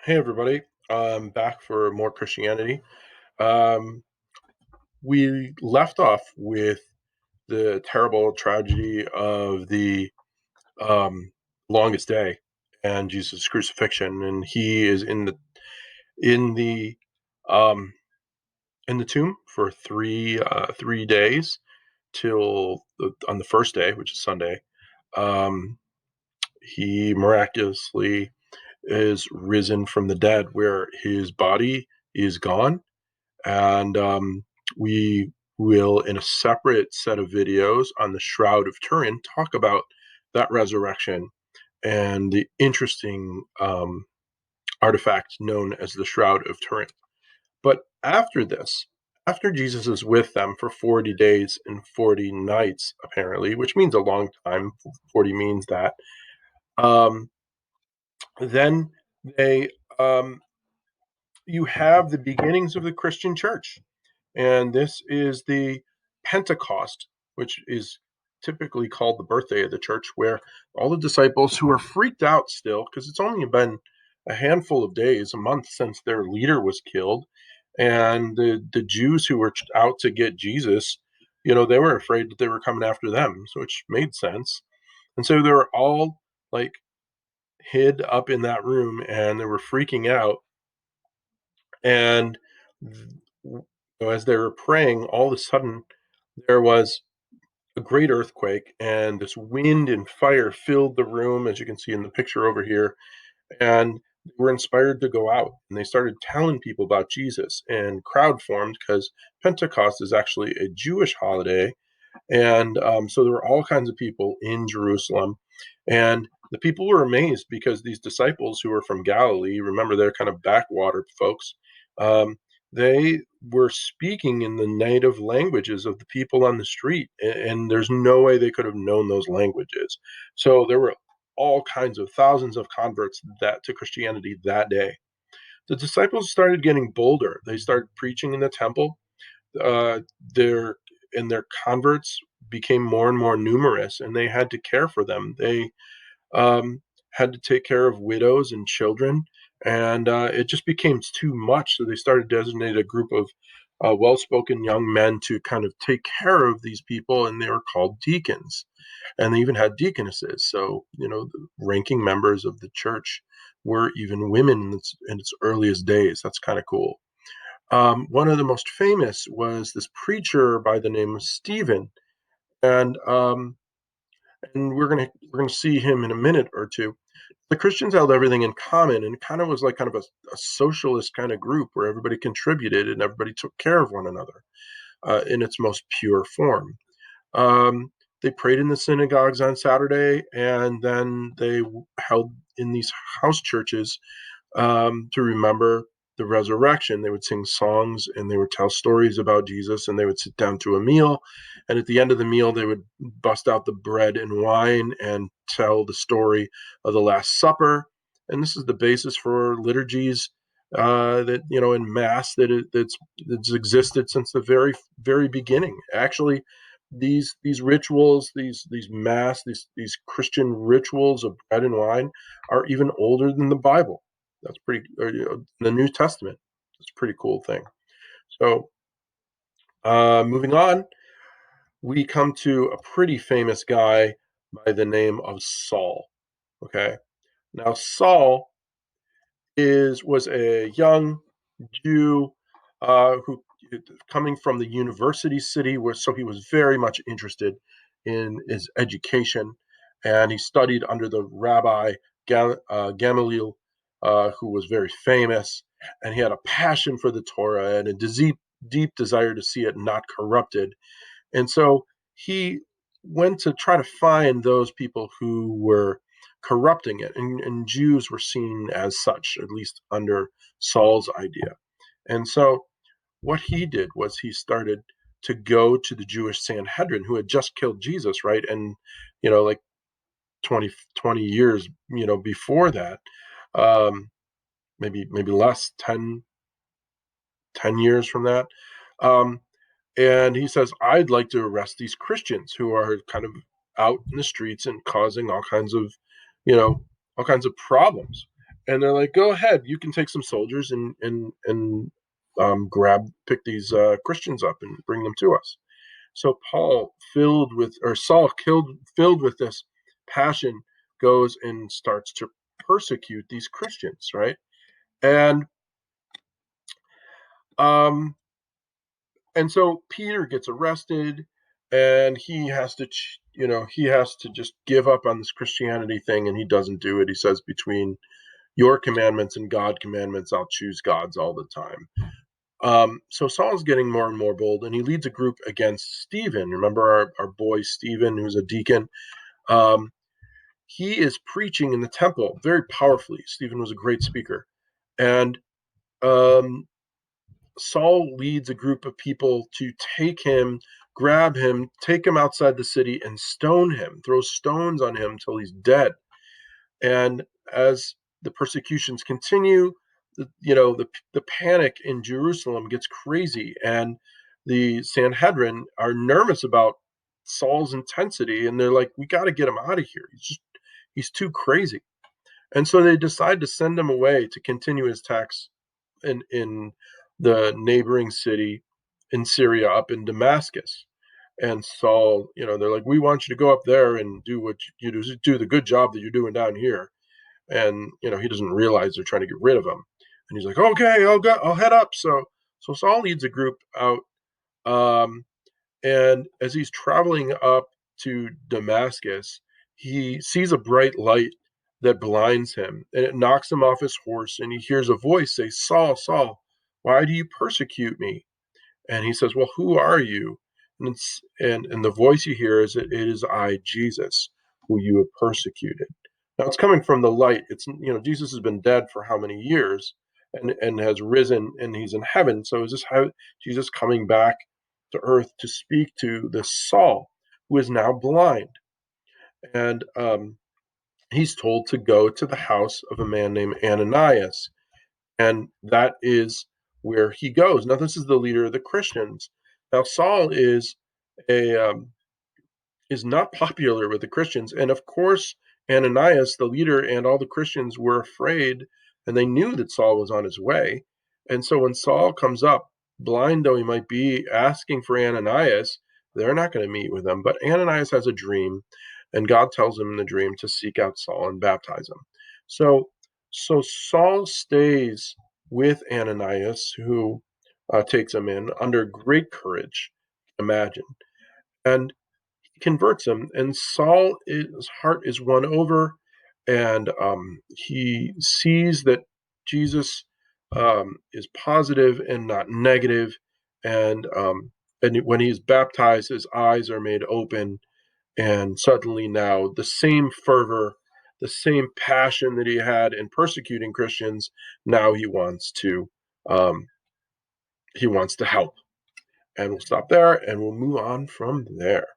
Hey everybody, I'm back for more Christianity. Um, we left off with the terrible tragedy of the um, longest day and Jesus' crucifixion, and he is in the um, in the tomb for 3 days till on the first day, which is Sunday. Um, he miraculously is risen from the dead, where his body is gone. And we will, in a separate set of videos on the Shroud of Turin, talk about that resurrection and the interesting artifact known as the Shroud of Turin. But after this, after Jesus is with them for 40 days and 40 nights, apparently, which means a long time, 40 means that, um, then they you have the beginnings of the Christian church. And this is the Pentecost, which is typically called the birthday of the church, where all the disciples who are freaked out still, because it's only been a handful of days, a month since their leader was killed, and the Jews who were out to get Jesus, they were afraid that they were coming after them, so which made sense. And so they were all like hid up in that room, and they were freaking out. And as they were praying, all of a sudden there was a great earthquake, and this wind and fire filled the room, as you can see in the picture over here. And they were inspired to go out, and they started telling people about Jesus. And crowd formed because Pentecost is actually a Jewish holiday, and so there were all kinds of people in Jerusalem. And the people were amazed because these disciples who were from Galilee, remember they're kind of backwater folks, um, they were speaking in the native languages of the people on the street. And there's no way they could have known those languages. So there were all kinds of thousands of converts that to Christianity that day. The disciples started getting bolder. They started preaching in the temple. uh, their their converts became more and more numerous, and they had to care for them. They had to take care of widows and children, and it just became too much. So they started designating a group of well-spoken young men to kind of take care of these people, and they were called deacons. And they even had deaconesses. So the ranking members of the church were even women in its earliest days. That's kind of cool. One of the most famous was this preacher by the name of Stephen, and we're gonna see him in a minute or two. The Christians held everything in common, and kind of was like kind of a socialist kind of group where everybody contributed and everybody took care of one another in its most pure form. Um, they prayed in the synagogues on Saturday, and then they held in these house churches to remember the resurrection. They would sing songs and they would tell stories about Jesus, and they would sit down to a meal. And at the end of the meal, they would bust out the bread and wine and tell the story of the Last Supper. And this is the basis for liturgies that in Mass that's existed since the very beginning. Actually, these rituals, these Mass, these Christian rituals of bread and wine are even older than the Bible. That's pretty, the New Testament. It's a pretty cool thing. So, moving on, we come to a pretty famous guy by the name of Saul. Okay. Now, Saul was a young Jew who coming from the university city, where so he was very much interested in his education, and he studied under the Rabbi Gamaliel, who was very famous, and he had a passion for the Torah and a deep desire to see it not corrupted. And so he went to try to find those people who were corrupting it. And Jews were seen as such, at least under Saul's idea. And so what he did was he started to go to the Jewish Sanhedrin, who had just killed Jesus, right? And, like 20 years, before that, um, maybe less, 10 years from that. Um, and he says, I'd like to arrest these Christians who are kind of out in the streets and causing you know, all kinds of problems. and they're like, "Go ahead, you can take some soldiers and pick these Christians up and bring them to us." So Saul, filled with this passion, goes and starts to persecute these Christians, right? And um, and so Peter gets arrested, and he has to just give up on this Christianity thing, and he doesn't do it. He says, between your commandments and God commandments, I'll choose God's all the time. So Saul's getting more and more bold, and he leads a group against Stephen. Remember our boy Stephen, who's a deacon? Um, he is preaching in the temple very powerfully. Stephen was a great speaker. And um, Saul leads a group of people to grab him, take him outside the city, and stone him, throw stones on him till he's dead. And as the persecutions continue, the panic in Jerusalem gets crazy, and the Sanhedrin are nervous about Saul's intensity, and they're like, "We got to get him out of here. He's too crazy." And so they decide to send him away to continue his attacks in the neighboring city in Syria, up in Damascus. And Saul, they're like, "We want you to go up there and do what you do the good job that you're doing down here." And he doesn't realize they're trying to get rid of him. And he's like, "Okay, I'll head up." So Saul leads a group out, um, and as he's traveling up to Damascus, he sees a bright light that blinds him, and it knocks him off his horse, and he hears a voice say, "Saul, Saul, why do you persecute me?" And he says, "Well, who are you?" And the voice you hear is, "It is I, Jesus, who you have persecuted." Now it's coming from the light. It's Jesus has been dead for how many years, and has risen, and he's in heaven. So is this how Jesus coming back to earth to speak to this Saul, who is now blind? And he's told to go to the house of a man named Ananias, and that is where he goes. Now, this is the leader of the Christians. Now, Saul a is not popular with the Christians, and of course, Ananias, the leader, and all the Christians were afraid, and they knew that Saul was on his way. And so, when Saul comes up, blind though he might be, asking for Ananias, they're not going to meet with him. But Ananias has a dream, and God tells him in the dream to seek out Saul and baptize him. So, so Saul stays with Ananias, who takes him in under great courage. Imagine, and he converts him, and Saul's heart is won over, and he sees that Jesus is positive and not negative, and when he's baptized, his eyes are made open, and suddenly now the same fervor, the same passion that he had in persecuting Christians, now um, he wants to help. And we'll stop there, and we'll move on from there.